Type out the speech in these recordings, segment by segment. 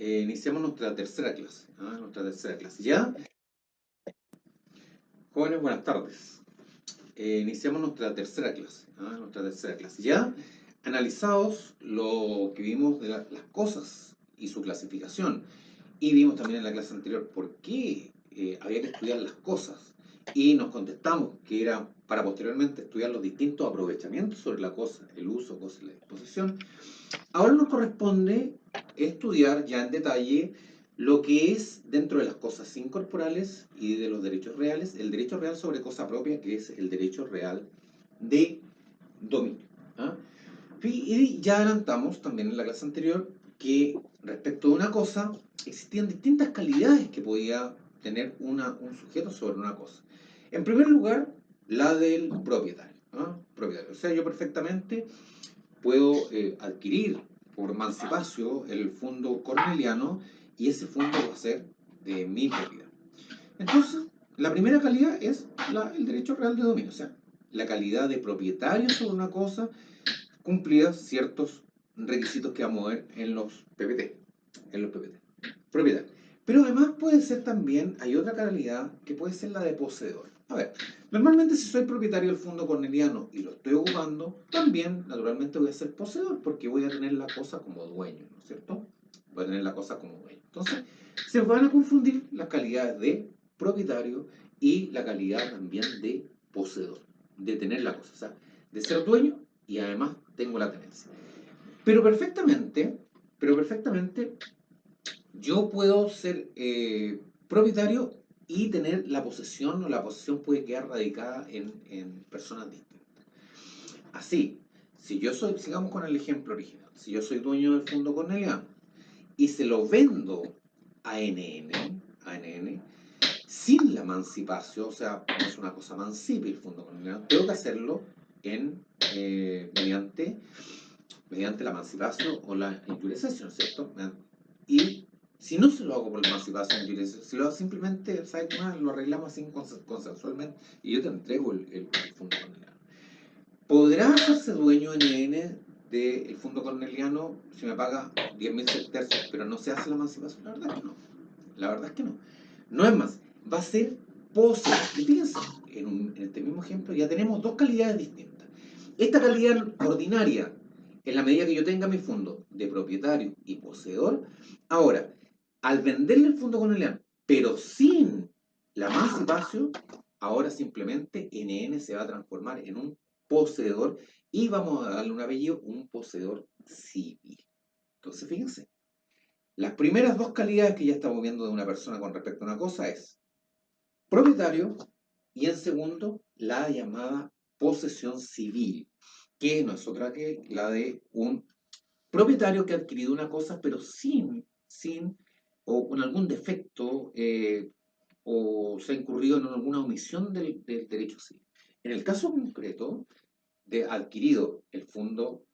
Iniciamos nuestra tercera clase. ¿Ya? Jóvenes, buenas tardes. Iniciamos nuestra tercera clase. ¿Ya? Analizados lo que vimos de las cosas y su clasificación. Y vimos también en la clase anterior por qué había que estudiar las cosas. Y nos contestamos que era para posteriormente estudiar los distintos aprovechamientos sobre la cosa, el uso, cosa y la disposición. Ahora nos corresponde estudiar ya en detalle lo que es dentro de las cosas incorporales y de los derechos reales, el derecho real sobre cosa propia, que es el derecho real de dominio. ¿Ah? Y ya adelantamos también en la clase anterior que respecto de una cosa existían distintas calidades que podía tener un sujeto sobre una cosa. En primer lugar, la del propietario. ¿Ah? Propietario. O sea, yo perfectamente puedo adquirir por mancipacio el fondo corneliano y ese fondo va a ser de mi propiedad. Entonces, la primera calidad es el derecho real de dominio, o sea, la calidad de propietario sobre una cosa cumplida ciertos requisitos que vamos a ver en los PPT. Propiedad. Pero además puede ser también, hay otra calidad que puede ser la de poseedor. A ver, normalmente si soy propietario del fondo corneliano y lo estoy ocupando, también naturalmente voy a ser poseedor porque voy a tener la cosa como dueño, ¿no es cierto? Voy a tener la cosa como dueño. Entonces, se van a confundir las calidades de propietario y la calidad también de poseedor, de tener la cosa, o sea, de ser dueño y además tengo la tenencia. Pero perfectamente yo puedo ser propietario y tener la posesión, o la posesión puede quedar radicada en personas distintas. Así, si yo soy, sigamos con el ejemplo original, si yo soy dueño del fondo corneliano y se lo vendo a NN, sin la emancipación, o sea, no es una cosa mancipe el fondo corneliano, tengo que hacerlo mediante la emancipación o la injurización, ¿cierto? Y si no se lo hago por la emancipación, si lo hago simplemente, ¿sabes qué más? Lo arreglamos así consensualmente y yo te entrego el fondo corneliano. ¿Podrá hacerse dueño NN del fondo corneliano si me paga 10.000 tercios, pero no se hace la emancipación? La verdad es que no. La verdad es que no. No es más, va a ser poseedor. Y fíjense, en este mismo ejemplo ya tenemos dos calidades distintas. Esta calidad ordinaria, en la medida que yo tenga mi fondo de propietario y poseedor, ahora, al venderle el fondo corneliano, pero sin la emancipación, ahora simplemente NN se va a transformar en un poseedor y vamos a darle un apellido, un poseedor civil. Entonces, fíjense, las primeras dos calidades que ya estamos viendo de una persona con respecto a una cosa es propietario y en segundo la llamada posesión civil, que no es otra que la de un propietario que ha adquirido una cosa pero sin o con algún defecto o se ha incurrido en alguna omisión del derecho civil. En el caso concreto de adquirido el fondo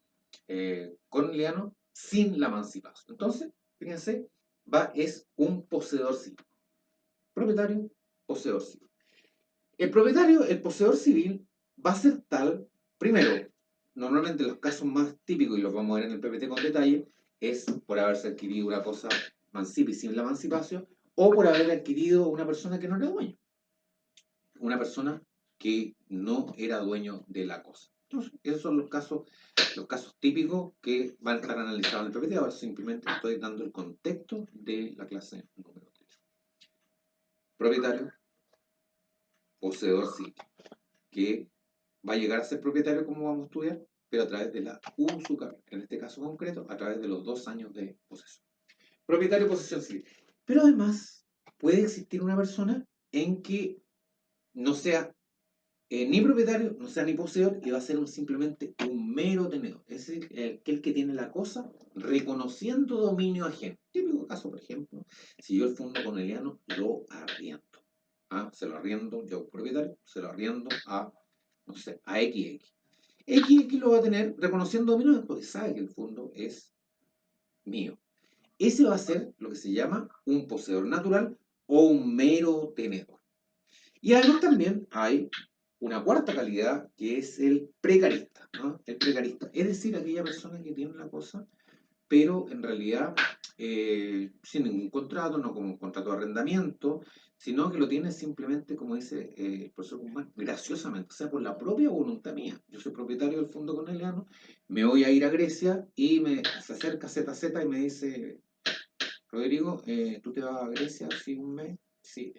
corneliano sin la emancipación. Entonces, fíjense, es un poseedor civil. Propietario, poseedor civil. El propietario, el poseedor civil, va a ser tal, primero, normalmente los casos más típicos, y los vamos a ver en el PPT con detalle, es por haberse adquirido una cosa mancipa y sin la emancipación, o por haber adquirido una persona que no era dueño. Una persona que no era dueño de la cosa. Entonces, esos son los casos típicos que van a estar analizados en el PPT. Ahora simplemente estoy dando el contexto de la clase número 3. Propietario, poseedor civil, que va a llegar a ser propietario como vamos a estudiar, pero a través de la usufructuación, en este caso concreto, a través de los 2 años de posesión. Propietario, posesión civil. Pero además, puede existir una persona en que no sea ni propietario, no sea ni poseedor, y va a ser simplemente un mero tenedor. Es decir, aquel que tiene la cosa reconociendo dominio ajeno. Típico caso, por ejemplo, si yo el fondo corneliano lo arriendo. Se lo arriendo, yo propietario, se lo arriendo a, no sé, a XX. XX lo va a tener reconociendo dominio porque sabe que el fondo es mío. Ese va a ser lo que se llama un poseedor natural o un mero tenedor. Y además también hay una cuarta calidad que es el precarista, ¿no? El precarista, es decir, aquella persona que tiene la cosa pero en realidad sin ningún contrato, no como un contrato de arrendamiento, sino que lo tiene simplemente, como dice el profesor Guzmán, graciosamente, o sea, por la propia voluntad mía. Yo soy propietario del Fondo Corneliano, me voy a ir a Grecia y se acerca ZZ y me dice, Rodrigo, ¿tú te vas a Grecia sí un mes? Sí,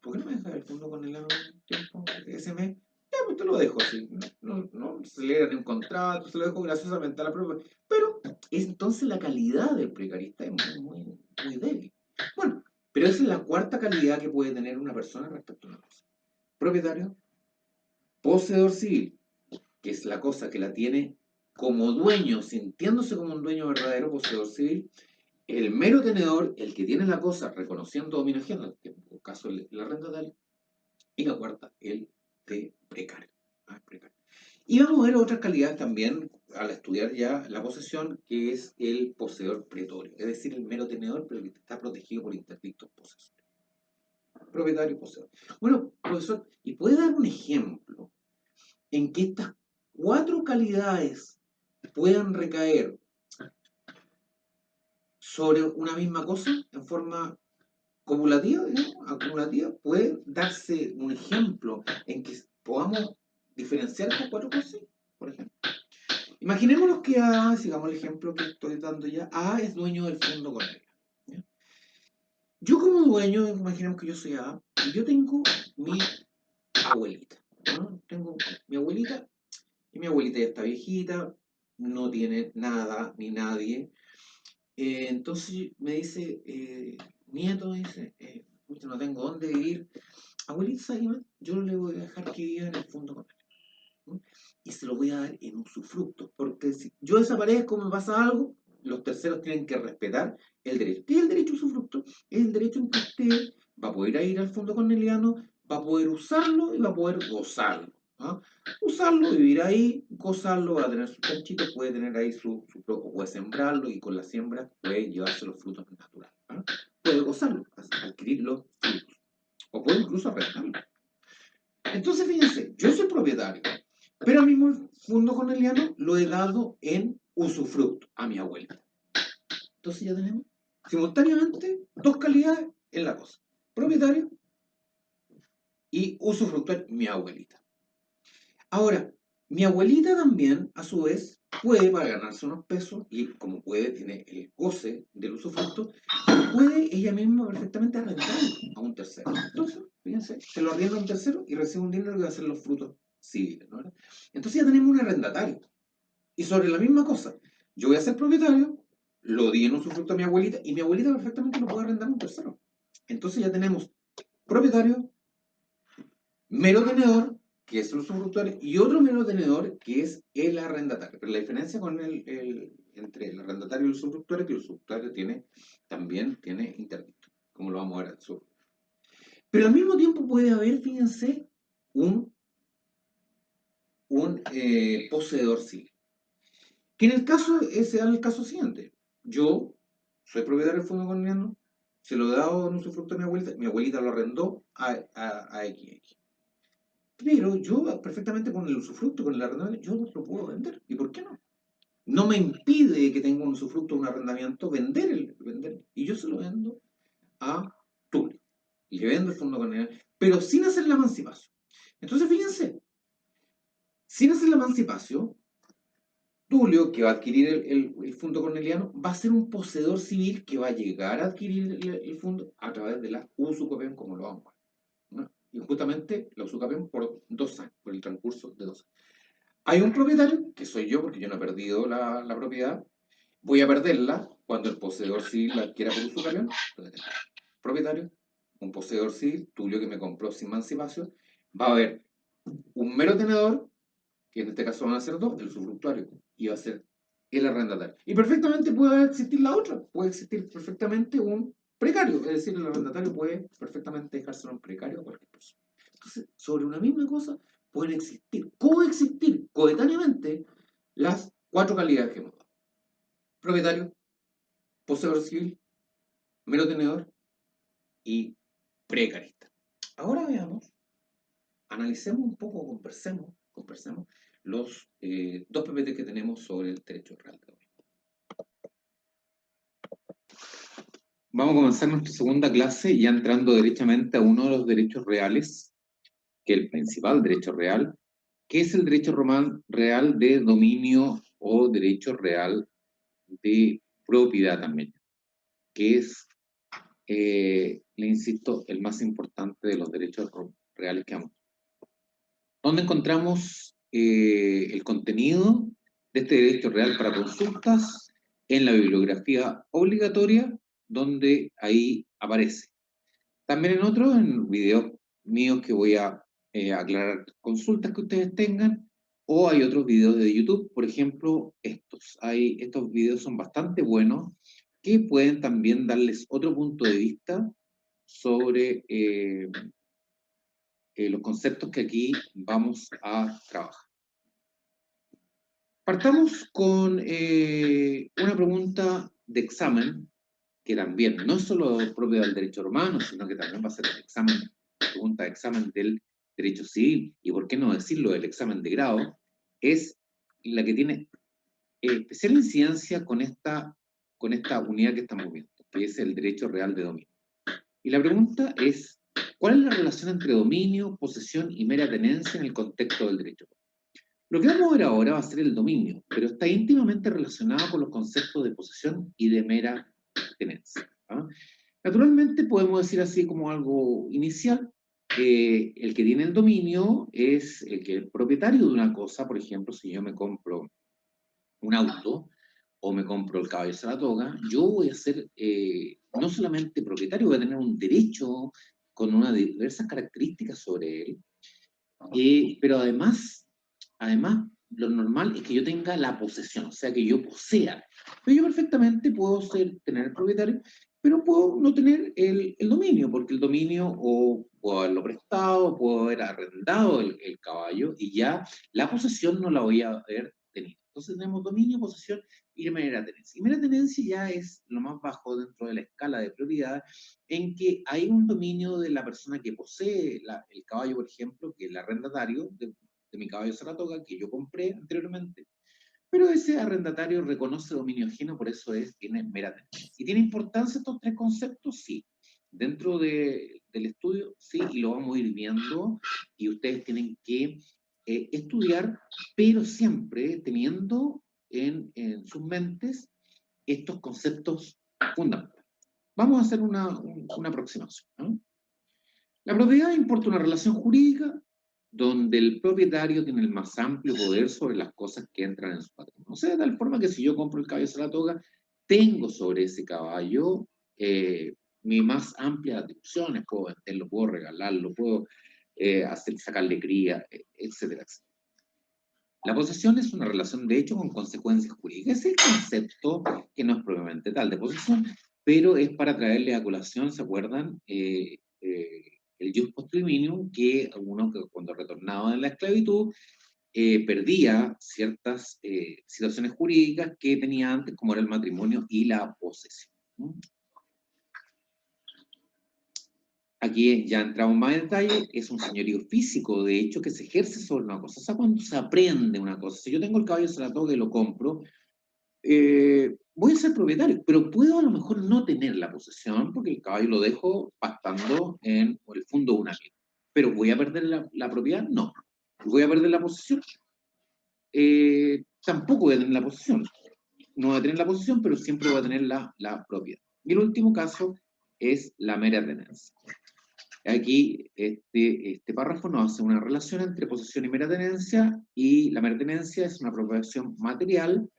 ¿por qué no me dejas el Fondo Corneliano un tiempo, ese mes? Ya, pues te lo dejo así. No se le da ni un contrato, se lo dejo graciosamente a la propia. Pero entonces la calidad del precarista es muy débil. Bueno, pero esa es la cuarta calidad que puede tener una persona respecto a una cosa. Propietario, poseedor civil, que es la cosa que la tiene como dueño, sintiéndose como un dueño verdadero, poseedor civil. El mero tenedor, el que tiene la cosa reconociendo dominio ajeno, que en el caso el arrendatario. Y la cuarta, el de precario. Precario. Y vamos a ver otras calidades también al estudiar ya la posesión, que es el poseedor pretorio, es decir, el mero tenedor, pero que está protegido por interdictos posesores. Propietario y poseedor. Bueno, profesor, ¿y puede dar un ejemplo en que estas cuatro calidades puedan recaer sobre una misma cosa en forma copulativa, digamos, acumulativa? ¿Puede darse un ejemplo en que podamos diferenciar estas cuatro cosas? Por ejemplo, imaginémonos que A, sigamos el ejemplo que estoy dando ya, A es dueño del fondo con él. ¿Ya? Yo como dueño, imaginemos que yo soy A, y yo tengo mi abuelita, ¿no? Tengo mi abuelita, y mi abuelita ya está viejita, no tiene nada ni nadie. Entonces me dice, nieto, me dice, "Pucha, no tengo dónde vivir. Abuelita, ¿sabe qué más? Yo no le voy a dejar que viva en el fondo con él, ¿no? Y se lo voy a dar en usufructo, porque si yo desaparezco, me pasa algo, los terceros tienen que respetar el derecho. ¿Qué es el derecho a usufructo? Es el derecho en que usted va a poder ir al fondo corneliano, va a poder usarlo y va a poder gozarlo. ¿Ah? Usarlo, vivir ahí, gozarlo, va a tener sus canchitos, puede tener ahí o puede sembrarlo y con la siembra puede llevarse los frutos naturales. ¿Ah? Puede gozarlo, adquirir los frutos, o puede incluso arrendarlo. Entonces, fíjense, yo soy propietario, pero al mismo fondo corneliano lo he dado en usufructo a mi abuelita. Entonces ya tenemos simultáneamente dos calidades en la cosa. Propietario y usufructuario, mi abuelita. Ahora, mi abuelita también, a su vez, puede, para ganarse unos pesos, y como puede, tiene el goce del usufructo, puede ella misma perfectamente arrendarlo a un tercero. Entonces, fíjense, se lo arrienda a un tercero y recibe un dinero que va a ser los frutos civiles, ¿no? Entonces ya tenemos un arrendatario. Y sobre la misma cosa, yo voy a ser propietario, lo di en usufructo a mi abuelita, y mi abuelita perfectamente lo puede arrendar a un tercero. Entonces ya tenemos propietario, mero tenedor, que es el usufructuario, y otro mero tenedor, que es el arrendatario. Pero la diferencia con entre el arrendatario y el usufructuario es que el usufructuario también tiene interdicto, como lo vamos a ver al sur. Pero al mismo tiempo puede haber, fíjense, un poseedor civil. Que en el caso, ese es el caso siguiente. Yo soy propietario del fondo corneliano, se lo he dado en usufructo a mi abuelita lo arrendó a XX. Pero yo perfectamente con el usufructo, con el arrendamiento, yo lo puedo vender. ¿Y por qué no? No me impide que tenga un usufructo, un arrendamiento, vender. Y yo se lo vendo a Tulio. Y le vendo el fondo corneliano, pero sin hacer la emancipación. Entonces, fíjense, sin hacer la emancipación, Tulio, que va a adquirir el fondo corneliano, va a ser un poseedor civil que va a llegar a adquirir el fondo a través de la usucapión, como lo vamos a ver, ¿no? Y justamente la usucapión por 2 años, por el transcurso de 2 años. Hay un propietario, que soy yo, porque yo no he perdido la propiedad. Voy a perderla cuando el poseedor civil la adquiera por usucapión. Propietario, un poseedor civil, Tulio, que me compró sin emancipación. Va a haber un mero tenedor, que en este caso van a ser dos, el usufructuario, y va a ser el arrendatario. Y perfectamente puede existir la otra, puede existir perfectamente un precario, es decir, el arrendatario puede perfectamente dejárselo en precario a cualquier persona. Entonces, sobre una misma cosa pueden coexistir coetáneamente las cuatro calidades que hemos dado. Propietario, poseedor civil, mero tenedor y precarista. Ahora veamos, analicemos un poco, conversemos los dos PPT que tenemos sobre el derecho real de dominio. Vamos a comenzar nuestra segunda clase ya entrando derechamente a uno de los derechos reales, que es el principal derecho real, que es el derecho real de dominio o derecho real de propiedad también, que es, le insisto, el más importante de los derechos reales que vamos. ¿Dónde encontramos el contenido de este derecho real para consultas? En la bibliografía obligatoria, donde ahí aparece. También en otros, en videos míos que voy a aclarar consultas que ustedes tengan, o hay otros videos de YouTube, por ejemplo, estos. Estos videos son bastante buenos, que pueden también darles otro punto de vista sobre los conceptos que aquí vamos a trabajar. Partamos con una pregunta de examen, que también no es solo propio del derecho romano, sino que también va a ser el examen, pregunta de examen del derecho civil, y por qué no decirlo, el examen de grado, es la que tiene especial incidencia con esta unidad que estamos viendo, que es el derecho real de dominio. Y la pregunta es, ¿cuál es la relación entre dominio, posesión y mera tenencia en el contexto del derecho? Lo que vamos a ver ahora va a ser el dominio, pero está íntimamente relacionado con los conceptos de posesión y de mera tenencia. ¿Ah? Naturalmente podemos decir así como algo inicial, el que tiene el dominio es el que es propietario de una cosa. Por ejemplo, si yo me compro un auto o me compro el caballo de Saratoga, yo voy a ser no solamente propietario, voy a tener un derecho con unas diversas características sobre él, pero además, lo normal es que yo tenga la posesión, o sea, que yo posea. Pero yo perfectamente puedo tener el propietario, pero puedo no tener el dominio, porque el dominio o puedo haberlo prestado, puedo haber arrendado el caballo, y ya la posesión no la voy a haber tenido. Entonces tenemos dominio, posesión y mera tenencia. Y mera tenencia ya es lo más bajo dentro de la escala de propiedad, en que hay un dominio de la persona que posee el caballo, por ejemplo, que es el arrendatario de mi caballo Saratoga, que yo compré anteriormente, pero ese arrendatario reconoce dominio ajeno, por eso tiene mera tenencia. ¿Y tiene importancia estos tres conceptos? Sí. Dentro del estudio, sí, y lo vamos a ir viendo, y ustedes tienen que estudiar, pero siempre teniendo en sus mentes estos conceptos fundamentales. Vamos a hacer una aproximación, ¿no? La propiedad importa una relación jurídica donde el propietario tiene el más amplio poder sobre las cosas que entran en su patrimonio. O sea, de tal forma que si yo compro el caballo de Saratoga, tengo sobre ese caballo mis más amplias atribuciones, puedo venderlo, puedo regalarlo, puedo sacarle cría, etcétera, etcétera. La posesión es una relación de hecho con consecuencias jurídicas. Es el concepto que no es propiamente tal de posesión, pero es para traerle a colación, ¿se acuerdan? El jus post criminum, que uno que cuando retornaba de la esclavitud perdía ciertas situaciones jurídicas que tenía antes, como era el matrimonio y la posesión. Aquí ya entramos más en detalle, es un señorío físico, de hecho, que se ejerce sobre una cosa. O sea, cuando se aprende una cosa, si yo tengo el caballo de Saratoga y lo compro, voy a ser propietario, pero puedo a lo mejor no tener la posesión porque el caballo lo dejo pastando en el fondo de una mina. Pero ¿voy a perder la propiedad? No. ¿Voy a perder la posesión? Tampoco voy a tener la posesión. No voy a tener la posesión, pero siempre voy a tener la propiedad. Y el último caso es la mera tenencia. Aquí este párrafo nos hace una relación entre posesión y mera tenencia, y la mera tenencia es una apropiación material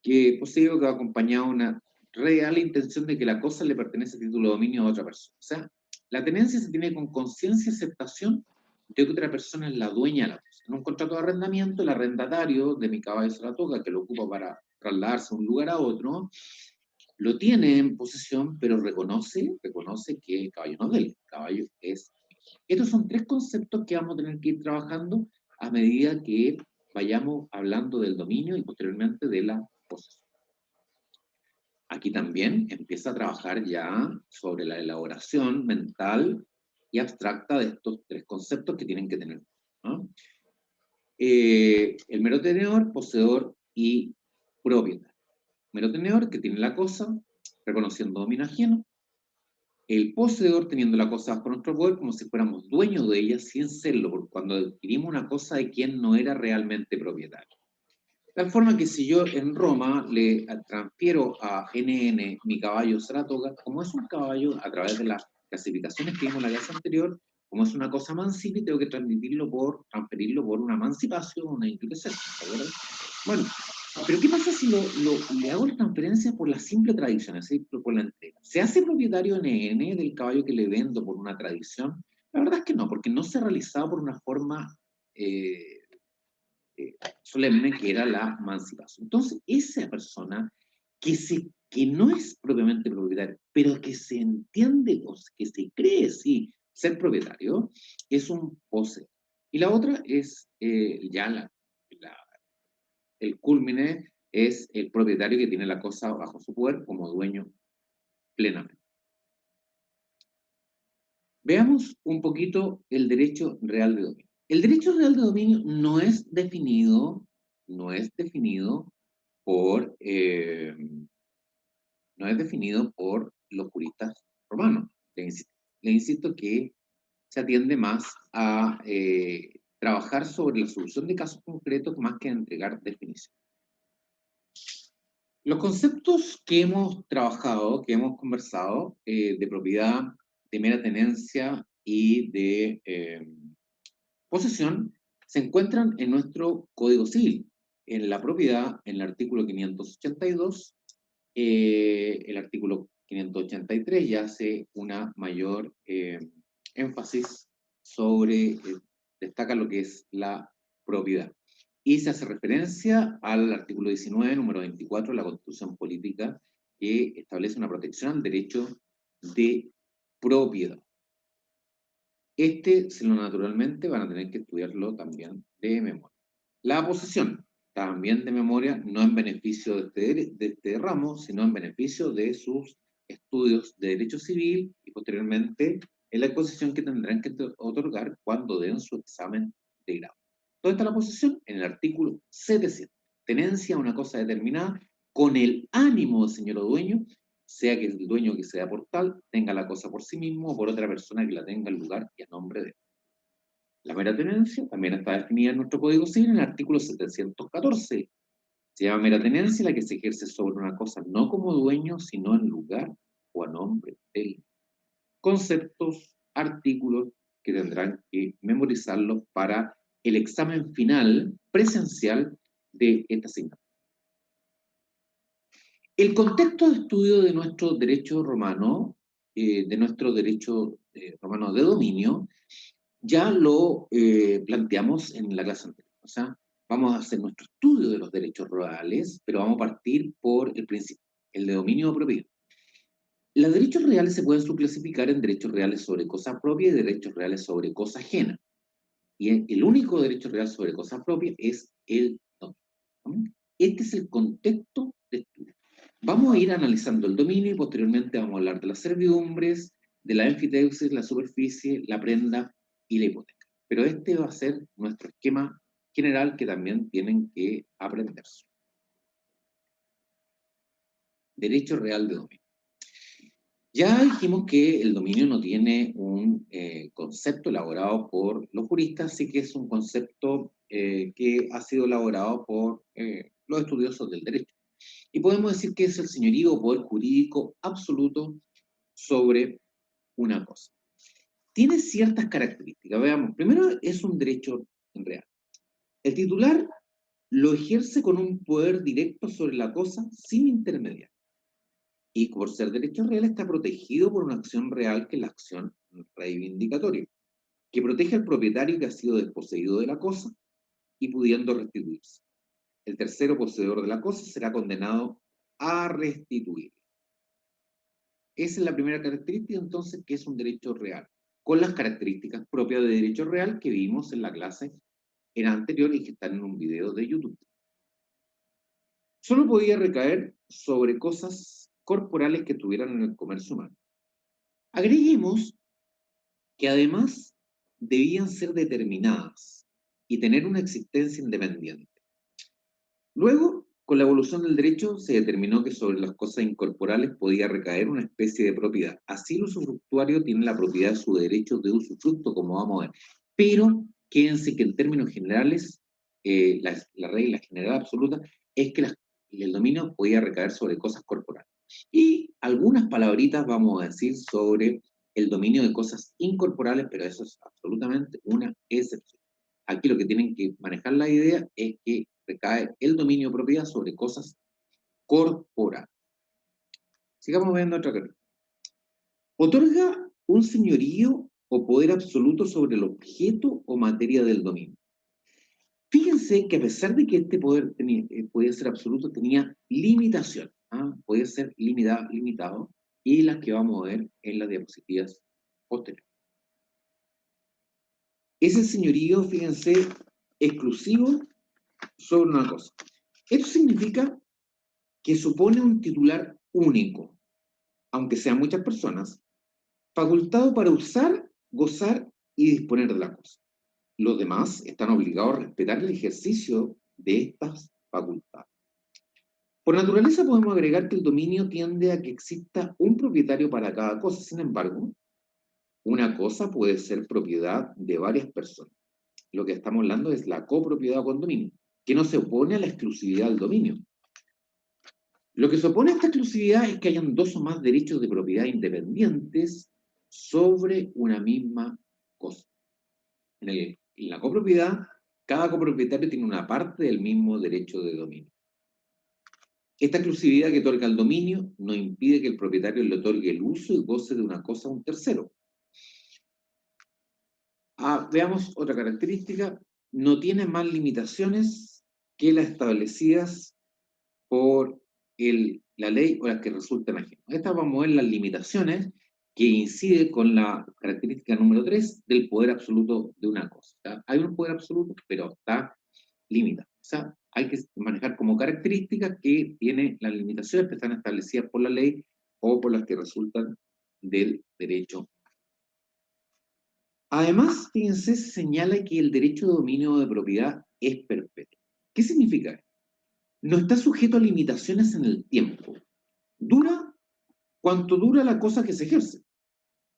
que posee o que va acompañado de una real intención de que la cosa le pertenece a título de dominio a otra persona. O sea, la tenencia se tiene con conciencia y aceptación de que otra persona es la dueña de la cosa. En un contrato de arrendamiento, el arrendatario de mi caballo Saratoga, que lo ocupa para trasladarse de un lugar a otro, lo tiene en posesión, pero reconoce que el caballo no es de él, el caballo es. Estos son tres conceptos que vamos a tener que ir trabajando a medida que vayamos hablando del dominio y posteriormente de la posesión. Aquí también empieza a trabajar ya sobre la elaboración mental y abstracta de estos tres conceptos que tienen que tener, ¿no? El merotenedor, poseedor y propietario. Merotenedor, que tiene la cosa, reconociendo dominio ajeno, el poseedor teniendo la cosa bajo nuestro poder como si fuéramos dueños de ella sin serlo, porque cuando adquirimos una cosa de quien no era realmente propietario. De tal forma que si yo en Roma le transfiero a NN mi caballo Saratoga, como es un caballo a través de las clasificaciones que vimos en la clase anterior, como es una cosa mansipi, tengo que transferirlo por una mancipación, una inclusión. Bueno, pero ¿qué pasa si le hago la transferencia por la simple tradición, es decir, por la entrega? ¿Se hace propietario NN del caballo que le vendo por una tradición? La verdad es que no, porque no se ha realizado por una forma eh, solemne que era la emancipación. Entonces, esa persona que no es propiamente propietario, pero que se entiende, o que se cree, sí, ser propietario, es un poseedor. Y la otra es ya el culmine, es el propietario que tiene la cosa bajo su poder como dueño plenamente. Veamos un poquito el derecho real de dominio. El derecho real de dominio no es definido por, no es definido por los juristas romanos. Le insisto que se atiende más a trabajar sobre la solución de casos concretos más que a entregar definiciones. Los conceptos que hemos trabajado, que hemos conversado, de propiedad, de mera tenencia y de posesión, se encuentran en nuestro Código Civil. En la propiedad, en el artículo 582, el artículo 583 ya hace una mayor énfasis sobre, destaca lo que es la propiedad. Y se hace referencia al artículo 19, número 24 de la Constitución Política, que establece una protección al derecho de propiedad. Naturalmente, van a tener que estudiarlo también de memoria. La posesión, también de memoria, no en beneficio de este ramo, sino en beneficio de sus estudios de derecho civil y posteriormente en la exposición que tendrán que otorgar cuando den su examen de grado. ¿Dónde está la posesión? En el artículo 700. Tenencia a una cosa determinada con el ánimo del señor o dueño, sea que el dueño que sea por tal tenga la cosa por sí mismo o por otra persona que la tenga en lugar y a nombre de él. La mera tenencia también está definida en nuestro Código Civil en el artículo 714. Se llama mera tenencia la que se ejerce sobre una cosa no como dueño, sino en lugar o a nombre de él. Conceptos, artículos que tendrán que memorizarlos para el examen final presencial de esta asignatura. El contexto de estudio de nuestro derecho romano, romano de dominio, ya lo planteamos en la clase anterior. O sea, vamos a hacer nuestro estudio de los derechos reales, pero vamos a partir por el principio, el de dominio o propiedad. Los derechos reales se pueden subclasificar en derechos reales sobre cosa propia y derechos reales sobre cosa ajena. Y el único derecho real sobre cosa propia es el dominio. Este es el contexto de estudio. Vamos a ir analizando el dominio y posteriormente vamos a hablar de las servidumbres, de la enfiteusis, la superficie, la prenda y la hipoteca. Pero este va a ser nuestro esquema general que también tienen que aprenderse. Derecho real de dominio. Ya dijimos que el dominio no tiene un concepto elaborado por los juristas, sí que es un concepto que ha sido elaborado por los estudiosos del derecho. Y podemos decir que es el señorío o poder jurídico absoluto sobre una cosa. Tiene ciertas características. Veamos, primero es un derecho real. El titular lo ejerce con un poder directo sobre la cosa sin intermediar. Y por ser derecho real está protegido por una acción real que es la acción reivindicatoria, que protege al propietario que ha sido desposeído de la cosa y pudiendo restituirse. El tercero poseedor de la cosa será condenado a restituir. Esa es la primera característica, entonces, que es un derecho real, con las características propias de derecho real que vimos en la clase anterior y que están en un video de YouTube. Solo podía recaer sobre cosas corporales que tuvieran en el comercio humano. Agreguemos que además debían ser determinadas y tener una existencia independiente. Luego, Con la evolución del derecho se determinó que sobre las cosas incorporales podía recaer una especie de propiedad. Así el usufructuario tiene la propiedad de su derecho de usufructo, como vamos a ver. Pero quédense que en términos generales, la regla general absoluta es que el dominio podía recaer sobre cosas corporales. Y algunas palabritas vamos a decir sobre el dominio de cosas incorporales, pero eso es absolutamente una excepción. Aquí lo que tienen que manejar la idea es que recae el dominio de propiedad sobre cosas corporales. Sigamos viendo otra cosa. Otorga un señorío o poder absoluto sobre el objeto o materia del dominio. Fíjense que a pesar de que este poder podía ser absoluto, tenía limitación. Podía ser limitado, y las que vamos a ver en las diapositivas posteriores. Ese señorío, fíjense, exclusivo sobre una cosa. Esto significa que supone un titular único, aunque sean muchas personas, facultado para usar, gozar y disponer de la cosa. Los demás están obligados a respetar el ejercicio de estas facultades. Por naturaleza podemos agregar que el dominio tiende a que exista un propietario para cada cosa. Sin embargo, una cosa puede ser propiedad de varias personas. Lo que estamos hablando es la copropiedad o condominio, que no se opone a la exclusividad del dominio. Lo que se opone a esta exclusividad es que hayan dos o más derechos de propiedad independientes sobre una misma cosa. En la copropiedad, cada copropietario tiene una parte del mismo derecho de dominio. Esta exclusividad que otorga el dominio no impide que el propietario le otorgue el uso y goce de una cosa a un tercero. Veamos otra característica. No tiene más limitaciones que las establecidas por la ley o las que resultan ajenas. Estas vamos a ver las limitaciones que incide con la característica número 3 del poder absoluto de una cosa. ¿Tá? Hay un poder absoluto, pero está limitado. O sea, hay que manejar como características que tiene las limitaciones que están establecidas por la ley o por las que resultan del derecho. Además, fíjense, se señala que el derecho de dominio de propiedad es perpetuo. ¿Qué significa? No está sujeto a limitaciones en el tiempo. Dura cuanto dura la cosa que se ejerce.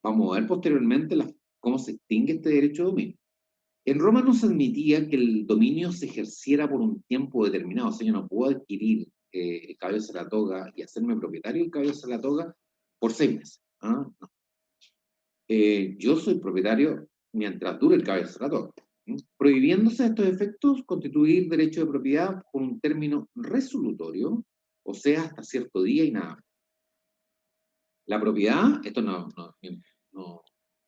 Vamos a ver posteriormente cómo se extingue este derecho de dominio. En Roma no se admitía que el dominio se ejerciera por un tiempo determinado. O sea, yo no puedo adquirir el caballo de Saratoga y hacerme propietario del caballo de Saratoga por 6 meses. No. Yo soy propietario mientras dure el caballo de Saratoga. Prohibiéndose estos efectos, constituir derecho de propiedad por un término resolutorio, o sea, hasta cierto día y nada. La propiedad, esto no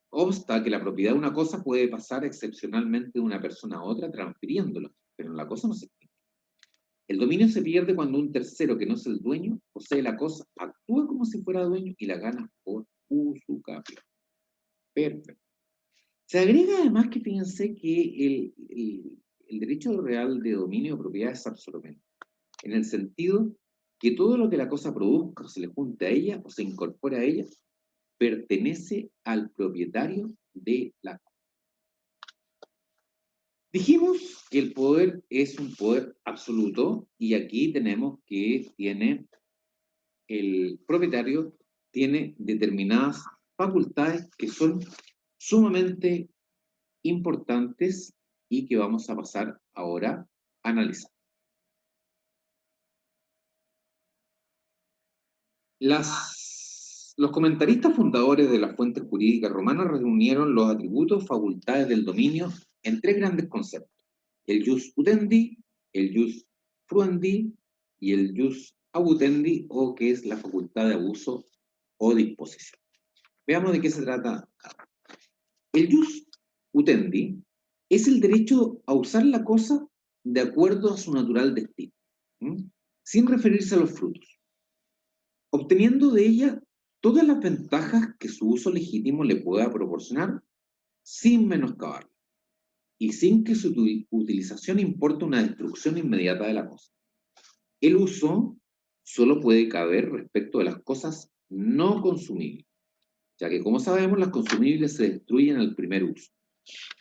obsta que la propiedad de una cosa puede pasar excepcionalmente de una persona a otra transfiriéndola, pero la cosa no se extingue. El dominio se pierde cuando un tercero que no es el dueño posee la cosa, actúa como si fuera dueño y la gana por usucapión. Perfecto. Se agrega además que fíjense que el derecho real de dominio de propiedad es absoluto, en el sentido que todo lo que la cosa produzca o se le junte a ella o se incorpora a ella pertenece al propietario de la cosa. Dijimos que el poder es un poder absoluto y aquí tenemos que el propietario tiene determinadas facultades que son sumamente importantes y que vamos a pasar ahora a analizar. Los comentaristas fundadores de las fuentes jurídicas romanas reunieron los atributos, facultades del dominio en 3 grandes conceptos: el jus utendi, el jus fruendi y el jus abutendi, o que es la facultad de abuso o disposición. Veamos de qué se trata. El jus utendi es el derecho a usar la cosa de acuerdo a su natural destino, sin referirse a los frutos, obteniendo de ella todas las ventajas que su uso legítimo le pueda proporcionar, sin menoscabarla, y sin que su utilización importe una destrucción inmediata de la cosa. El uso solo puede caber respecto de las cosas no consumibles, ya que, como sabemos, las consumibles se destruyen al primer uso.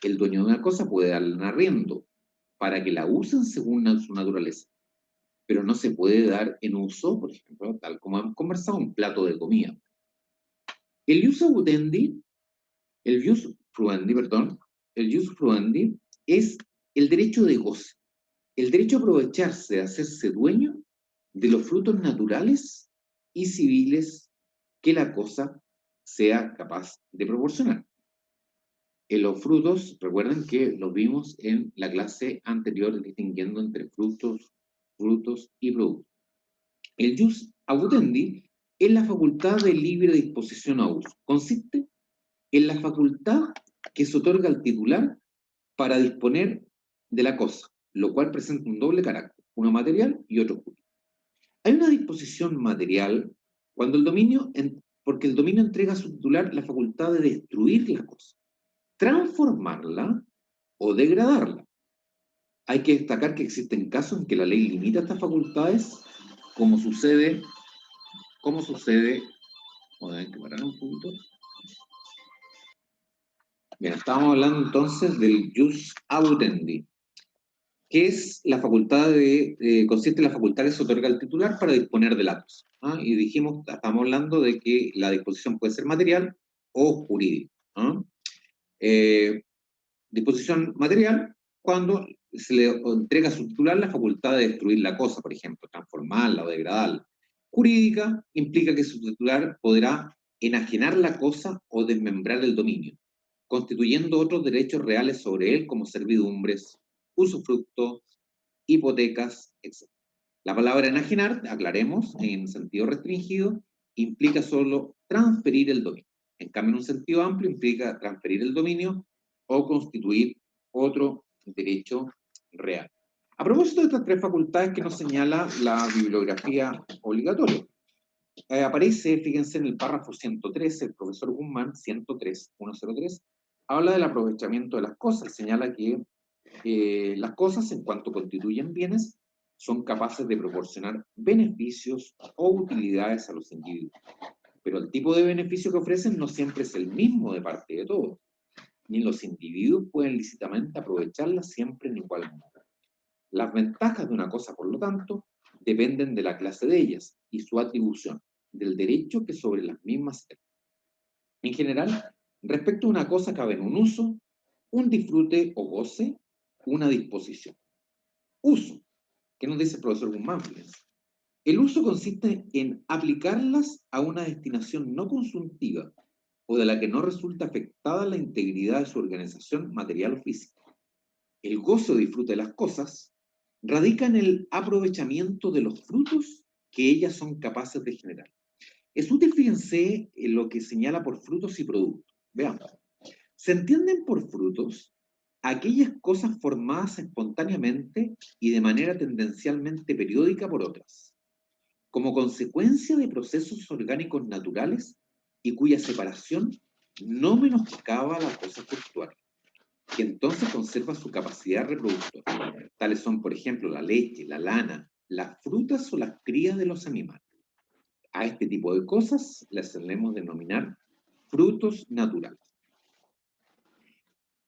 El dueño de una cosa puede darle un arriendo para que la usen según su naturaleza, pero no se puede dar en uso, por ejemplo, tal como hemos conversado, un plato de comida. El jus abutendi, el jus fruendi es el derecho de goce, el derecho a aprovecharse, de hacerse dueño de los frutos naturales y civiles que la cosa sea capaz de proporcionar. En los frutos, recuerden que los vimos en la clase anterior distinguiendo entre frutos y productos. El jus abutendi es la facultad de libre disposición a uso. Consiste en la facultad que se otorga al titular para disponer de la cosa, lo cual presenta un doble carácter, uno material y otro jurídico. Hay una disposición material cuando porque el dominio entrega a su titular la facultad de destruir la cosa, transformarla o degradarla. Hay que destacar que existen casos en que la ley limita estas facultades, como sucede, voy a tener que parar un poquito. Bien, estábamos hablando entonces del jus abutendi, que es la facultad consiste en la facultad que se otorga al titular para disponer de la cosa. ¿Ah? Y dijimos, estamos hablando de que la disposición puede ser material o jurídica. ¿Ah? Disposición material, cuando se le entrega a su titular la facultad de destruir la cosa, por ejemplo, transformarla o degradarla. Jurídica implica que su titular podrá enajenar la cosa o desmembrar el dominio, constituyendo otros derechos reales sobre él como servidumbres, usufructo, hipotecas, etc. La palabra enajenar, aclaremos, en sentido restringido, implica solo transferir el dominio. En cambio, en un sentido amplio, implica transferir el dominio o constituir otro derecho real. A propósito de estas tres facultades que nos señala la bibliografía obligatoria, aparece, fíjense, en el párrafo 113, el profesor Guzmán, 103, habla del aprovechamiento de las cosas, señala que las cosas, en cuanto constituyen bienes, son capaces de proporcionar beneficios o utilidades a los individuos. Pero el tipo de beneficio que ofrecen no siempre es el mismo de parte de todos, ni los individuos pueden lícitamente aprovecharlas siempre en igual modo. Las ventajas de una cosa, por lo tanto, dependen de la clase de ellas y su atribución, del derecho que sobre las mismas hay. En general, respecto a una cosa cabe en un uso, un disfrute o goce, una disposición. Uso. ¿Qué nos dice el profesor Guzmán? El uso consiste en aplicarlas a una destinación no consultiva o de la que no resulta afectada la integridad de su organización material o física. El goce o disfrute de las cosas radica en el aprovechamiento de los frutos que ellas son capaces de generar. Es útil, fíjense, en lo que señala por frutos y productos. Veamos. Se entienden por frutos aquellas cosas formadas espontáneamente y de manera tendencialmente periódica por otras, como consecuencia de procesos orgánicos naturales y cuya separación no menoscaba la cosa fructual, que entonces conserva su capacidad reproductora. Tales son, por ejemplo, la leche, la lana, las frutas o las crías de los animales. A este tipo de cosas las solemos denominar frutos naturales.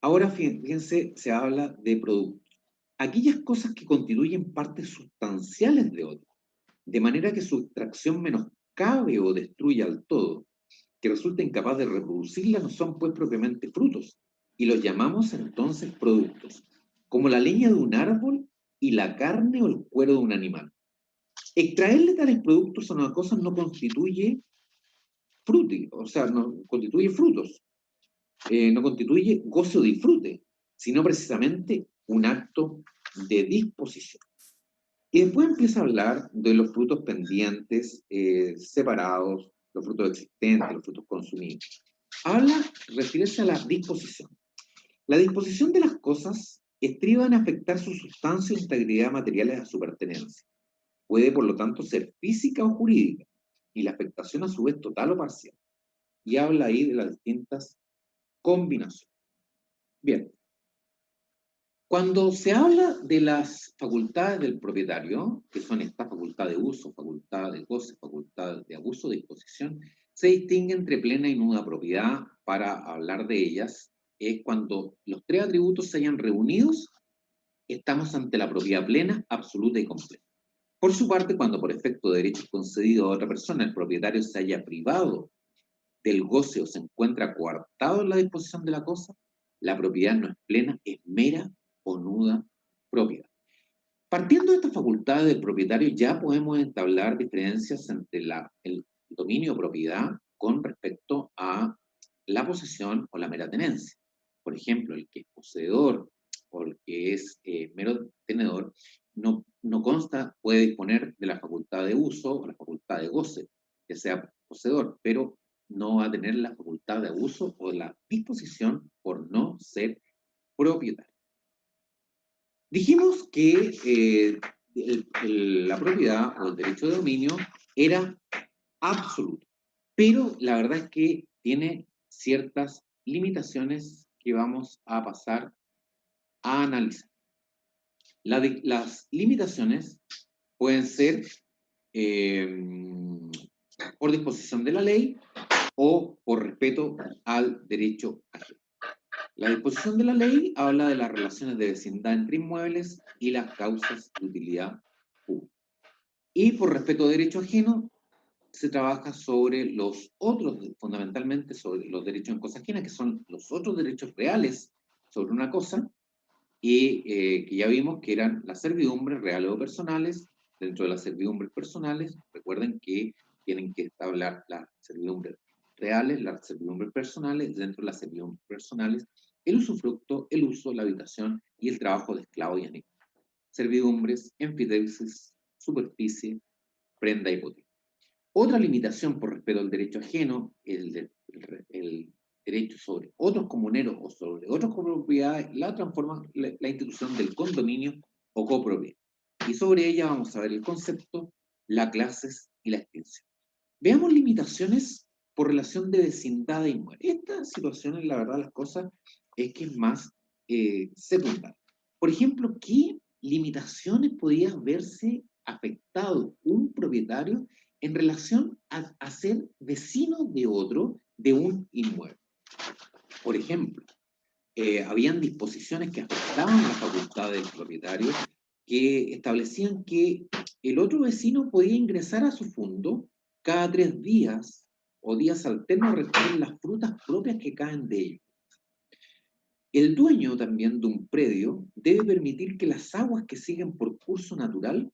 Ahora, fíjense, se habla de productos. Aquellas cosas que constituyen partes sustanciales de otras, de manera que su extracción menoscabe o destruya al todo, que resulta incapaz de reproducirla, no son pues propiamente frutos, y los llamamos entonces productos, como la leña de un árbol y la carne o el cuero de un animal. Extraerle tales productos a una cosa no constituye no constituye frutos, no constituye goce o disfrute, sino precisamente un acto de disposición. Y después empieza a hablar de los frutos pendientes, separados, los frutos existentes, los frutos consumidos. Refiere a la disposición. La disposición de las cosas estriba en afectar su sustancia e integridad materiales a su pertenencia. Puede, por lo tanto, ser física o jurídica, y la afectación a su vez total o parcial. Y habla ahí de las distintas combinaciones. Bien. Cuando se habla de las facultades del propietario, que son esta facultad de uso, facultad de goce, facultad de abuso, de disposición, se distingue entre plena y nuda propiedad. Para hablar de ellas, es cuando los tres atributos se hayan reunidos, estamos ante la propiedad plena, absoluta y completa. Por su parte, cuando por efecto de derechos concedidos a otra persona el propietario se haya privado del goce o se encuentra coartado en la disposición de la cosa, la propiedad no es plena, es mera o nuda propiedad. Partiendo de estas facultades del propietario, ya podemos entablar diferencias entre el dominio o propiedad con respecto a la posesión o la mera tenencia. Por ejemplo, el que es poseedor o el que es mero tenedor no consta, puede disponer de la facultad de uso o la facultad de goce, que sea poseedor, pero no va a tener la facultad de uso o la disposición por no ser propietario. Dijimos que la propiedad o el derecho de dominio era absoluto, pero la verdad es que tiene ciertas limitaciones que vamos a pasar a analizar. Las limitaciones pueden ser por disposición de la ley o por respeto al derecho ajeno. La disposición de la ley habla de las relaciones de vecindad entre inmuebles y las causas de utilidad pública. Y por respeto a derecho ajeno, se trabaja sobre los otros, fundamentalmente sobre los derechos en cosa ajena, que son los otros derechos reales sobre una cosa, y que ya vimos que eran las servidumbres reales o personales. Dentro de las servidumbres personales, recuerden que tienen que establecer las servidumbres reales, las servidumbres personales. Dentro de las servidumbres personales, el usufructo, el uso, la habitación y el trabajo de esclavo y animal. Servidumbres, enfideusis, superficie, prenda, hipoteca. Otra limitación por respeto al derecho ajeno, el derecho sobre otros comuneros o sobre otras copropiedades, la transforma la institución del condominio o copropiedad. Y sobre ella vamos a ver el concepto, las clases y la extensión. Veamos limitaciones por relación de vecindad de inmuebles. Esta situación, la verdad, las cosas es que es más secundaria. Por ejemplo, ¿qué limitaciones podía verse afectado un propietario en relación a ser vecino de otro de un inmueble? Por ejemplo, habían disposiciones que afectaban la facultad del propietario que establecían que el otro vecino podía ingresar a su fondo cada 3 días o días alternos a recoger las frutas propias que caen de ellos. El dueño también de un predio debe permitir que las aguas que siguen por curso natural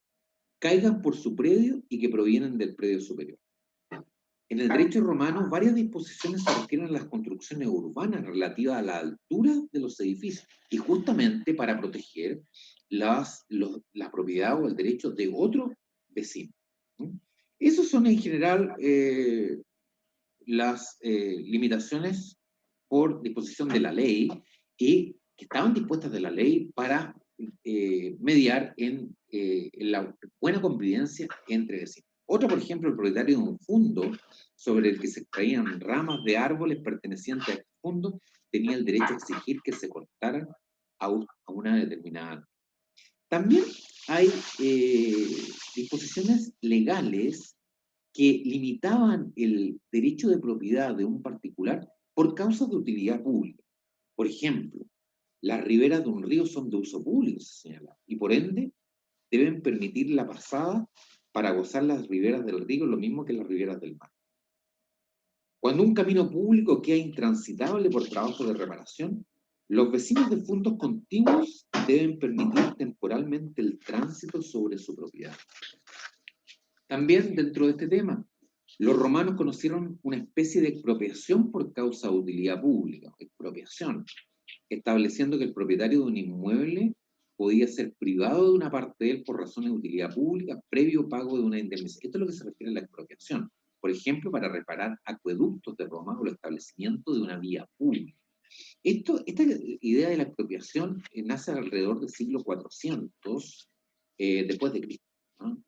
caigan por su predio y que provienen del predio superior. En el derecho romano, varias disposiciones se refieren a las construcciones urbanas relativas a la altura de los edificios y justamente para proteger la propiedad o el derecho de otro vecino. Esas son en general las limitaciones por disposición de la ley y que estaban dispuestas de la ley para mediar en la buena convivencia entre vecinos. Otra, por ejemplo, el propietario de un fondo sobre el que se extraían ramas de árboles pertenecientes a este fondo tenía el derecho a exigir que se cortaran a una determinada. También hay disposiciones legales que limitaban el derecho de propiedad de un particular por causas de utilidad pública. Por ejemplo, las riberas de un río son de uso público, se señala, y por ende deben permitir la pasada para gozar las riberas del río, lo mismo que las riberas del mar. Cuando un camino público queda intransitable por trabajo de reparación, los vecinos de fondos contiguos deben permitir temporalmente el tránsito sobre su propiedad. También dentro de este tema, los romanos conocieron una especie de expropiación por causa de utilidad pública, expropiación, estableciendo que el propietario de un inmueble podía ser privado de una parte de él por razones de utilidad pública previo pago de una indemnización. Esto es lo que se refiere a la expropiación. Por ejemplo, para reparar acueductos de Roma o el establecimiento de una vía pública. Esta idea de la expropiación nace alrededor del siglo 400 después de Cristo, ¿no?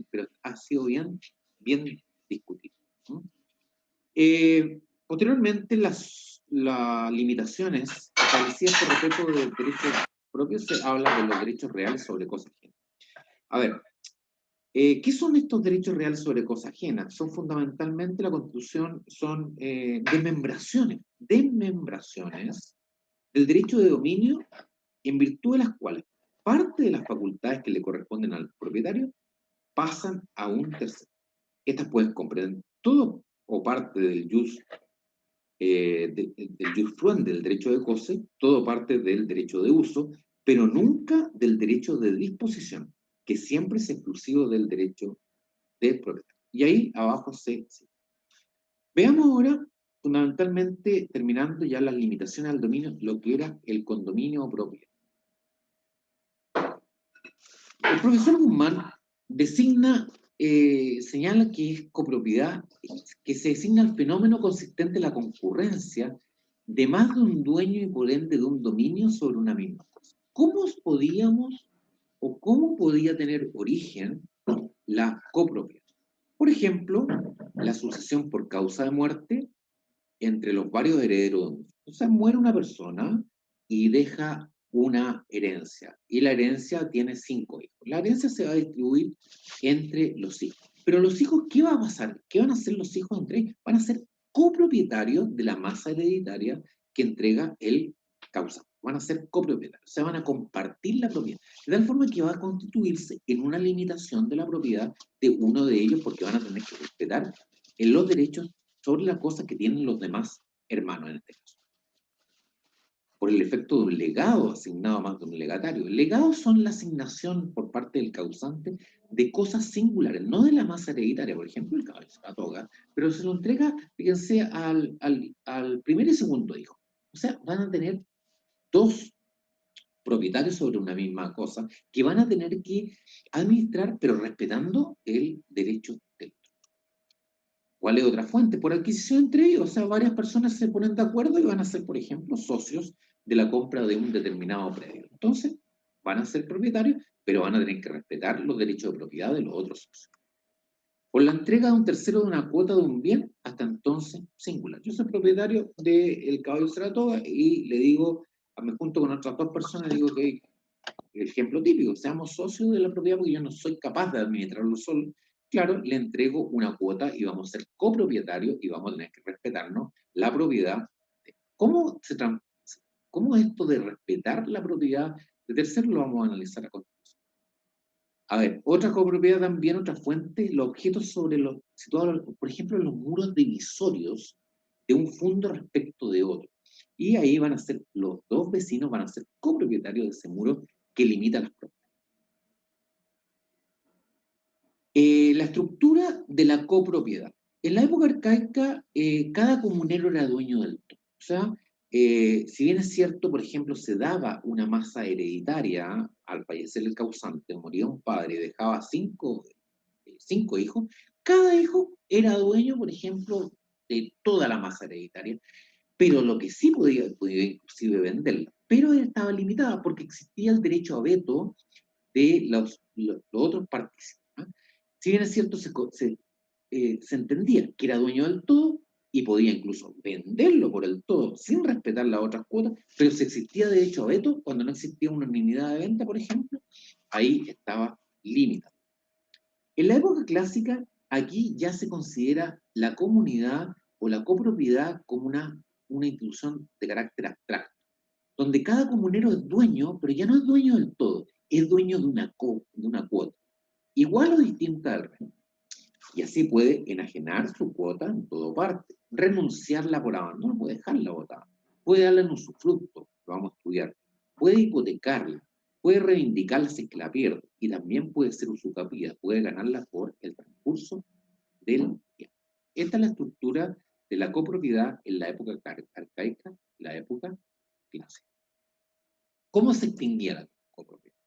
Pero ha sido bien discutido, ¿no? Posteriormente, las limitaciones establecidas por respeto de derechos propios se habla de los derechos reales sobre cosas ajenas. A ver, ¿qué son estos derechos reales sobre cosas ajenas? Son fundamentalmente la Constitución, son desmembraciones del derecho de dominio en virtud de las cuales parte de las facultades que le corresponden al propietario pasan a un tercero. Estas pueden comprender todo o parte del jus del iusfruende, del derecho de goce, todo parte del derecho de uso, pero nunca del derecho de disposición, que siempre es exclusivo del derecho de propiedad. Y ahí abajo se. Veamos ahora, fundamentalmente, terminando ya las limitaciones al dominio, lo que era el condominio o propiedad. El profesor Guzmán señala que es copropiedad, que se designa el fenómeno consistente en la concurrencia de más de un dueño y por ende de un dominio sobre una misma cosa. ¿Cómo podíamos o cómo podía tener origen la copropiedad? Por ejemplo, la sucesión por causa de muerte entre los varios herederos. O sea, muere una persona y deja una herencia, y la herencia tiene 5 hijos. La herencia se va a distribuir entre los hijos. Pero los hijos, ¿qué va a pasar? ¿Qué van a hacer los hijos entre ellos? Van a ser copropietarios de la masa hereditaria que entrega el causante. Van a ser copropietarios, o sea, van a compartir la propiedad. De tal forma que va a constituirse en una limitación de la propiedad de uno de ellos, porque van a tener que respetar en los derechos sobre las cosas que tienen los demás hermanos en este caso. Por el efecto de un legado asignado más de un legatario. Legados son la asignación por parte del causante de cosas singulares, no de la masa hereditaria, por ejemplo, el caballo, la toga, pero se lo entrega, fíjense, al primer y segundo hijo. O sea, van a tener 2 propietarios sobre una misma cosa que van a tener que administrar, pero respetando el derecho del otro. ¿Cuál es otra fuente? Por adquisición entre ellos. O sea, varias personas se ponen de acuerdo y van a ser, por ejemplo, socios de la compra de un determinado predio. Entonces, van a ser propietarios, pero van a tener que respetar los derechos de propiedad de los otros socios. Por la entrega de un tercero de una cuota de un bien, hasta entonces singular. Yo soy propietario del caballo Saratoga y le digo, me junto con otras 2 personas, digo que, ejemplo típico, seamos socios de la propiedad porque yo no soy capaz de administrarlo solo. Claro, le entrego una cuota y vamos a ser copropietarios y vamos a tener que respetarnos la propiedad. ¿Cómo, cómo esto de respetar la propiedad de terceros lo vamos a analizar a continuación? A ver, otra copropiedad también, otra fuente, los objetos sobre los situados, por ejemplo, los muros divisorios de un fondo respecto de otro. Y ahí van a ser, los 2 vecinos van a ser copropietarios de ese muro que limita las propiedades. La estructura de la copropiedad. En la época arcaica, cada comunero era dueño del todo. O sea, si bien es cierto, por ejemplo, se daba una masa hereditaria al fallecer el causante, moría un padre y dejaba 5 hijos, cada hijo era dueño, por ejemplo, de toda la masa hereditaria, pero lo que sí podía inclusive venderla, pero estaba limitada porque existía el derecho a veto de los otros participantes. Si bien es cierto, se entendía que era dueño del todo y podía incluso venderlo por el todo sin respetar las otras cuotas, pero si existía derecho a veto, cuando no existía una unanimidad de venta, por ejemplo, ahí estaba limitado. En la época clásica, aquí ya se considera la comunidad o la copropiedad como una institución de carácter abstracto, donde cada comunero es dueño, pero ya no es dueño del todo, es dueño de una cuota, igual o distinta del resto. Y así puede enajenar su cuota en toda parte, renunciarla por abandono, puede dejarla botada, puede darle un usufructo, lo vamos a estudiar, puede hipotecarla, puede reivindicarla si es que la pierde, y también puede ser usucapiada, puede ganarla por el transcurso del tiempo. Esta es la estructura de la copropiedad en la época arcaica, la época clásica. ¿Cómo se extinguía la copropiedad?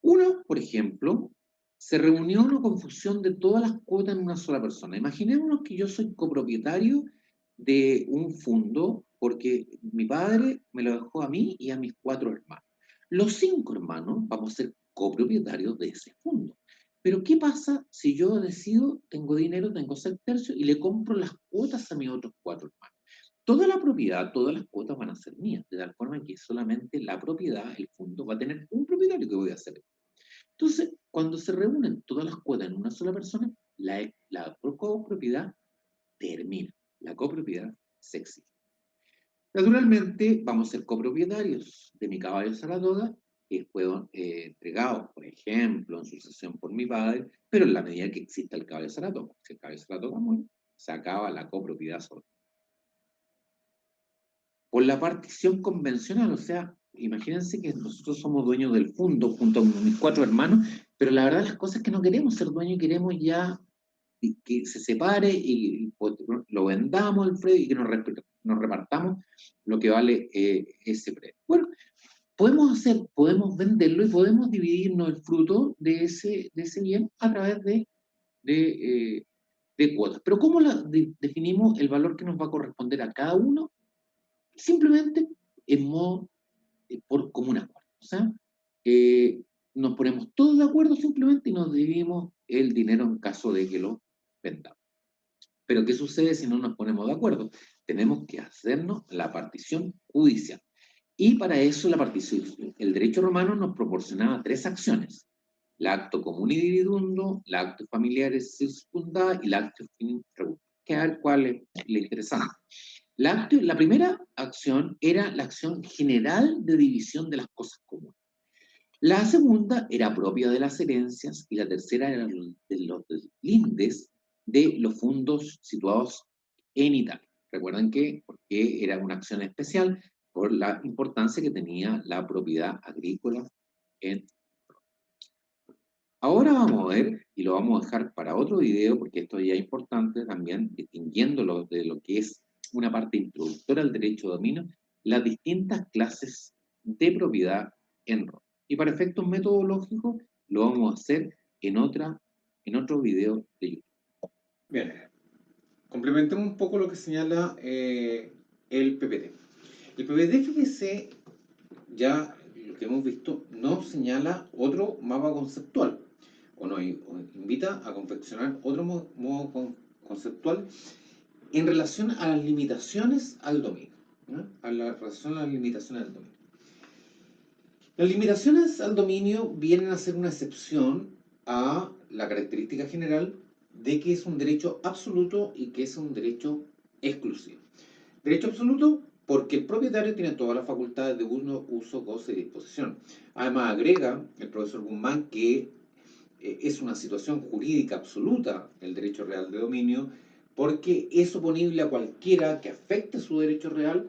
Uno, por ejemplo, se reunió una confusión de todas las cuotas en una sola persona. Imaginémonos que yo soy copropietario de un fondo porque mi padre me lo dejó a mí y a mis 4 hermanos. Los 5 hermanos vamos a ser copropietarios de ese fondo. Pero ¿qué pasa si yo decido, tengo dinero, tengo 6 tercios y le compro las cuotas a mis otros 4 hermanos? Toda la propiedad, todas las cuotas van a ser mías, de tal forma que solamente la propiedad, el fondo, va a tener un propietario que voy a hacer. Entonces, cuando se reúnen todas las cuotas en una sola persona, la copropiedad termina, la copropiedad se exige. Naturalmente, vamos a ser copropietarios de mi caballo Saratoga fueron entregados, por ejemplo, en sucesión por mi padre, pero en la medida que exista el caballo Saratoga. Si el caballo Saratoga muere, se acaba la copropiedad sobre. Por la partición convencional, o sea, imagínense que nosotros somos dueños del fondo junto con mis 4 hermanos, pero la verdad las cosas es que no queremos ser dueños, queremos ya que se separe y pues, lo vendamos el predio y que nos repartamos lo que vale ese predio. Bueno, podemos venderlo y podemos dividirnos el fruto de ese bien a través de cuotas. Pero ¿cómo definimos el valor que nos va a corresponder a cada uno? Simplemente en modo por común acuerdo. O sea, nos ponemos todos de acuerdo simplemente y nos dividimos el dinero en caso de que lo vendamos. Pero ¿qué sucede si no nos ponemos de acuerdo? Tenemos que hacernos la partición judicial. Y para eso la partición, el derecho romano nos proporcionaba 3 acciones: la acto común y dividundo, la acto familiares secundada y la acto finis regula. Que a ver cuál le interesa más. La primera acción era la acción general de división de las cosas comunes. La segunda era propia de las herencias y la tercera era de los lindes de los fondos situados en Italia. Recuerden que porque era una acción especial por la importancia que tenía la propiedad agrícola en. Ahora vamos a ver, y lo vamos a dejar para otro video, porque esto ya es importante también, distinguiéndolo de lo que es una parte introductoria al derecho de dominio, las distintas clases de propiedad en Roma. Y para efectos metodológicos, lo vamos a hacer en otro video de YouTube. Bien, complementemos un poco lo que señala el PPT. El PPT, fíjese, ya lo que hemos visto, nos señala otro mapa conceptual, o nos invita a confeccionar otro modo conceptual en relación a las limitaciones al dominio. ¿No? A la relación a las limitaciones al dominio. Las limitaciones al dominio vienen a ser una excepción a la característica general de que es un derecho absoluto y que es un derecho exclusivo. Derecho absoluto porque el propietario tiene todas las facultades de uso, goce y disposición. Además agrega el profesor Guzmán que es una situación jurídica absoluta el derecho real de dominio porque es oponible a cualquiera que afecte su derecho real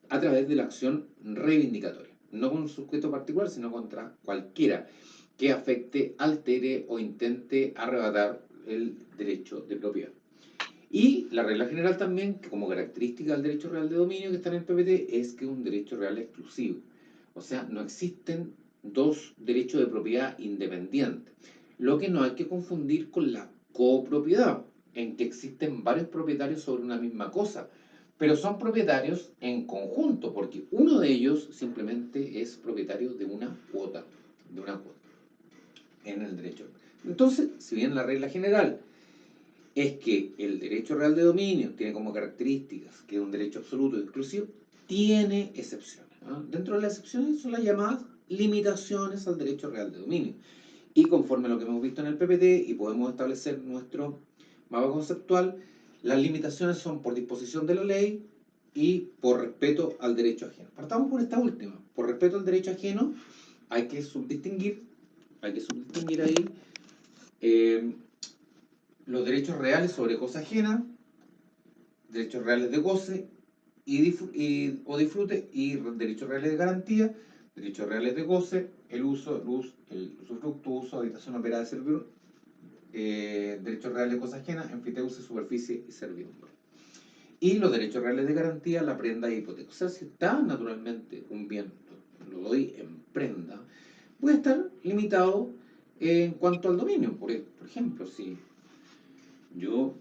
a través de la acción reivindicatoria. No con un sujeto particular, sino contra cualquiera que afecte, altere o intente arrebatar el derecho de propiedad. Y la regla general también, que como característica del derecho real de dominio que está en el PPT, es que es un derecho real exclusivo. O sea, no existen dos derechos de propiedad independientes. Lo que no hay que confundir con la copropiedad, en que existen varios propietarios sobre una misma cosa, pero son propietarios en conjunto, porque uno de ellos simplemente es propietario de una cuota en el derecho. Entonces, si bien la regla general es que el derecho real de dominio tiene como características que es un derecho absoluto y exclusivo, tiene excepciones. ¿No? Dentro de las excepciones son las llamadas limitaciones al derecho real de dominio. Y conforme a lo que hemos visto en el PPT y podemos establecer nuestro mapa conceptual, las limitaciones son por disposición de la ley y por respeto al derecho ajeno. Partamos por esta última. Por respeto al derecho ajeno hay que subdistinguir ahí los derechos reales sobre cosa ajena, derechos reales de goce o disfrute y derechos reales de garantía, derechos reales de goce, el usufructo, uso, habitación, operada de servidumbre, derechos reales de cosa ajena, enfiteusis, superficie y servidumbre. Y los derechos reales de garantía, la prenda y hipoteca. O sea, si está naturalmente un bien, lo doy en prenda, puede estar limitado en cuanto al dominio. Por ejemplo, si yo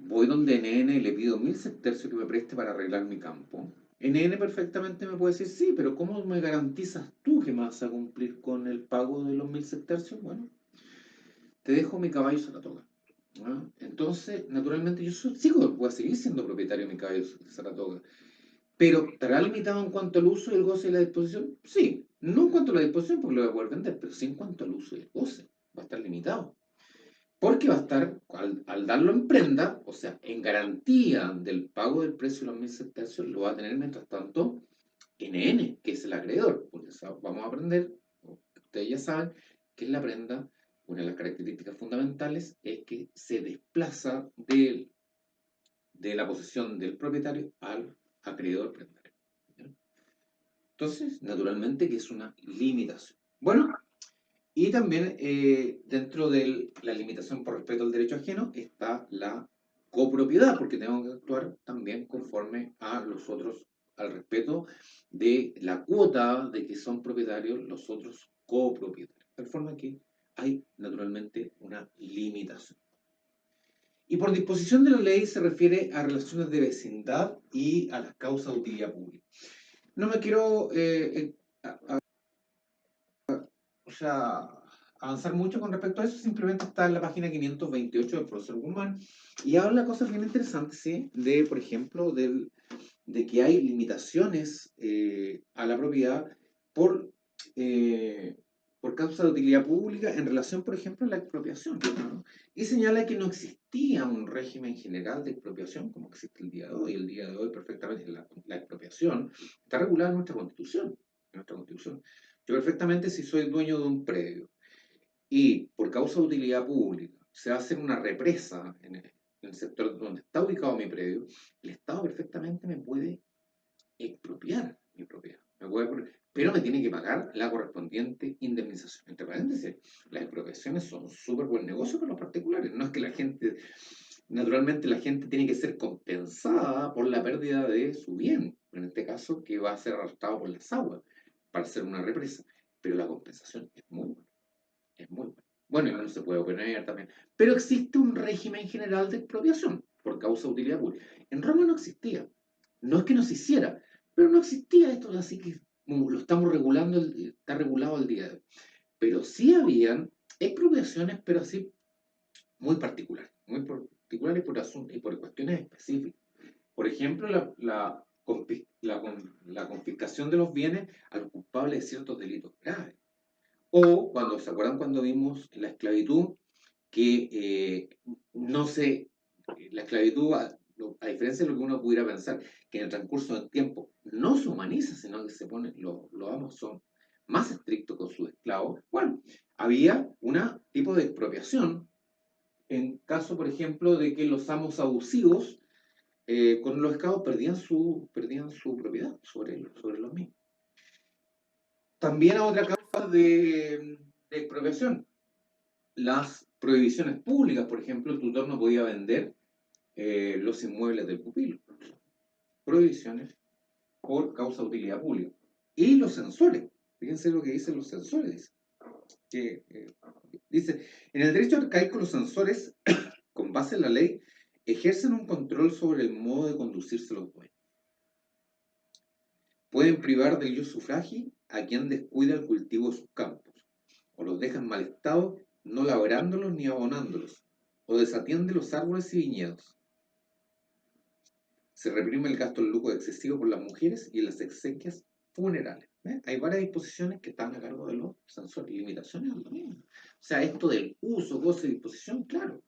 voy donde NN y le pido 1000 sestercios que me preste para arreglar mi campo, NN perfectamente me puede decir, sí, pero ¿cómo me garantizas tú que me vas a cumplir con el pago de los 1000 sestercios? Bueno, te dejo mi caballo Saratoga. ¿Ah? Entonces, naturalmente, voy a seguir siendo propietario de mi caballo Saratoga. Pero, ¿estará limitado en cuanto al uso, el goce y la disposición? Sí. No en cuanto a la disposición, porque lo voy a poder vender, pero sí en cuanto al uso y el goce. Va a estar limitado. Porque va a estar, al darlo en prenda, o sea, en garantía del pago del precio de los 1000 sestercios, lo va a tener mientras tanto NN, que es el acreedor. Porque vamos a aprender, Ustedes ya saben que en la prenda, una de las características fundamentales es que se desplaza de la posesión del propietario al acreedor prendario. ¿Ya? Entonces, naturalmente que es una limitación. Bueno, y también dentro de la limitación por respeto al derecho ajeno está la copropiedad, porque tengo que actuar también conforme a los otros, al respeto de la cuota de que son propietarios los otros copropietarios. De tal forma que hay naturalmente una limitación. Y por disposición de la ley se refiere a relaciones de vecindad y a las causas de utilidad pública. No me quiero o sea, avanzar mucho con respecto a eso, simplemente está en la página 528 del profesor Guzmán y habla cosas bien interesantes, ¿sí? De, por ejemplo, de que hay limitaciones a la propiedad por, eh, por causa de utilidad pública en relación, por ejemplo, a la expropiación, ¿no? Y señala que no existía un régimen general de expropiación como existe el día de hoy. El día de hoy, perfectamente, la expropiación está regulada en nuestra Constitución. En nuestra Constitución. Yo perfectamente, si soy dueño de un predio y por causa de utilidad pública se va a hacer una represa en el sector donde está ubicado mi predio, el Estado perfectamente me puede expropiar mi propiedad. Pero me tiene que pagar la correspondiente indemnización. Entre paréntesis, las expropiaciones son un súper buen negocio para los particulares. No es que la gente, naturalmente la gente tiene que ser compensada por la pérdida de su bien, en este caso que va a ser arrastrado por las aguas para hacer una represa. Pero la compensación es muy buena. Es muy buena. Bueno, y no se puede oponer también. Pero existe un régimen general de expropiación por causa de utilidad pública. En Roma no existía. No es que no se hiciera, pero no existía esto, así que lo estamos regulando, está regulado al día de hoy. Pero sí habían expropiaciones, pero así muy particulares y por cuestiones específicas. Por ejemplo, la confiscación de los bienes a los culpables de ciertos delitos graves. O cuando, ¿se acuerdan cuando vimos la esclavitud? Que no se, la esclavitud, a diferencia de lo que uno pudiera pensar, que en el transcurso del tiempo no se humaniza, sino que se pone, los amos son más estrictos con sus esclavos. Bueno, había un tipo de expropiación en caso, por ejemplo, de que los amos abusivos con los esclavos perdían su propiedad sobre los mismos. También hay otra causa de expropiación, las prohibiciones públicas. Por ejemplo, el tutor no podía vender los inmuebles del pupilo. Prohibiciones por causa de utilidad pública. Y los censores, fíjense lo que dicen los censores. Dice, en el derecho arcaico los censores, con base en la ley, ejercen un control sobre el modo de conducirse los dueños. Pueden privar del ius sufragii a quien descuida el cultivo de sus campos, o los dejan mal estado, no labrándolos ni abonándolos, o desatiende los árboles y viñedos. Se reprime el gasto en lujo excesivo por las mujeres y en las exequias funerales. Hay varias disposiciones que están a cargo de los censores, limitaciones al dominio. O sea, esto del uso, goce y disposición, claro,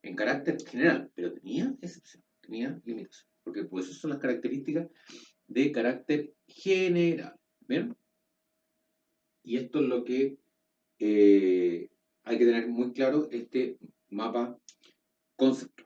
en carácter general, pero tenía excepción, tenía limitación, porque pues esas son las características de carácter general. ¿Bien? Y esto es lo que hay que tener muy claro, este mapa conceptual.